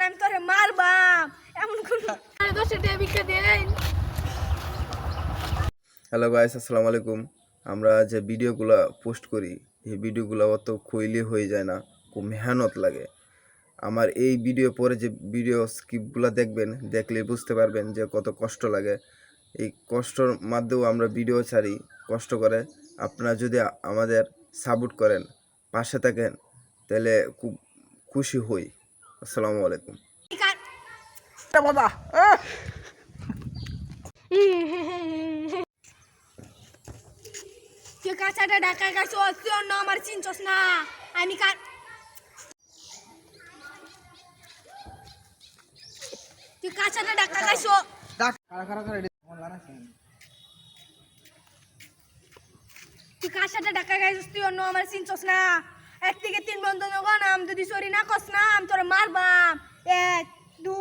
আমি তোরে মারবাম এমন কোন 10 টাকা ভিক্ষা দেন। হ্যালো গাইস, আসসালামু আলাইকুম। আমরা যে ভিডিওগুলো পোস্ট করি এই ভিডিওগুলো অত খইলে হয়ে যায় না, খুব মেহনত লাগে। আমার এই ভিডিও পরে যে ভিডিও স্ক্রিপ্টগুলো দেখবেন, দেখলে বুঝতে পারবেন যে কত কষ্ট লাগে। এই কষ্টর মধ্যেও আমরা ভিডিও ছাড়ি কষ্ট করে। আপনারা যদি আমাদের সাপোর্ট করেন, পাশে থাকেন, তাহলে খুব খুশি হই। আসসালামু আলাইকুম। তুই কাঁচাটা ঢাকা গেছো তুই অন্য আমার চিনছস না আমি তুই কাঁচাটা ঢাকা গেছো তুই কাঁচাটা ঢাকা গেছিস তুই অন্য আমার চিনছস না। 1 থেকে 3 বন্ধ নাম যদি সরি না কস না আমি তোরে মারবাম। 1 2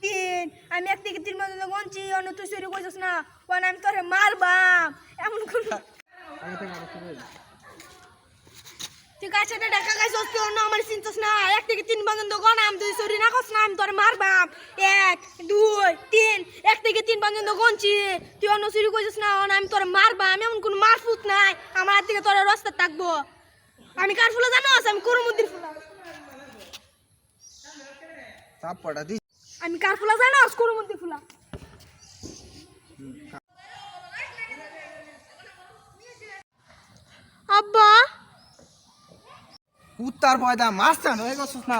3 আমি 1 থেকে 3 বন্ধ গনছি অন্য তুই সরি কইছস না ওন আমি তোরে মারবাম এমন কোন তুই কাঁচাটা ঢাকা গেছিস তুই অন্য আমার চিনছস না। 1 থেকে 3 বন্ধ নাম যদি সরি না কস না আমি তোরে মারবাম। 1 2 3 1 থেকে 3 পর্যন্ত গনছি তুই অন্য সরি কইছস না ওন আমি তোরে মারবাম এমন কোন মারফুত নাই আমার হাত থেকে তোরে রাস্তা থাকবো। আমি কার ফুলা জানোস আমি করমুদ্দির ফুলা চাপড়া দি আমি কার ফুলা জানোস করমুদ্দির ফুলা। আব্বা কুত্তার পয়দা মাছ চান হয়ে গেছিস না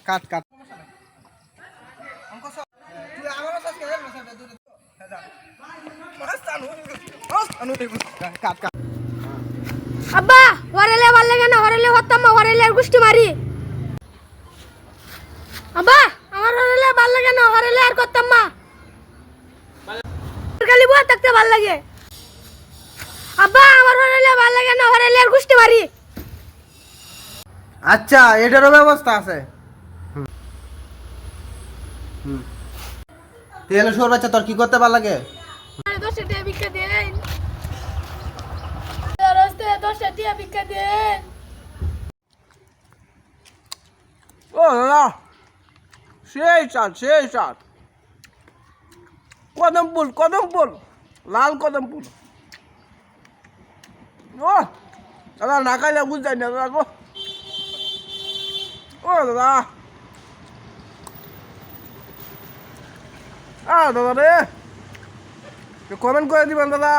কাট কাট কাট কাট আব্বা ওরেলে ভাল লাগে না ওরেলে হতাম ওরেলে আর গুষ্টি মারি। আব্বা আমার ওরেলে ভাল লাগে না ওরেলে আর করতাম মা খালি বউ থাকতে ভাল লাগে। আব্বা আমার ওরেলে ভাল লাগে না ওরেলে আর গুষ্টি মারি। আচ্ছা এটারও ব্যবস্থা আছে। তেল সর বাচ্চা তোর কি করতে ভালো লাগে? 10 টাকা ভিক্ষা দেন। 10 টাকা ভিক্ষা দেন। ও দাদা সেই সাত কদম ফুল লাল কদম ফুল। ও দাদা না খাইলে বুঝ যায় না দাদা গো। ও দাদা দাদা রে কমেন্ট করে দিবেন দাদা।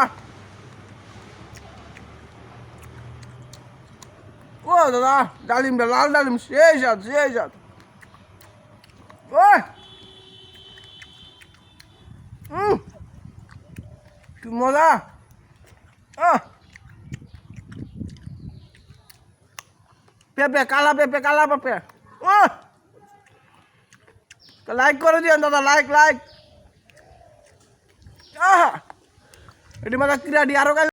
ও দাদা ডালিমটা লাল ডালিম সেই সাত ও কি মজা। পেঁপে কালা পেঁপে ও লাইক করে দিন দাদা লাইক এটি মাথা কিরা দি আরো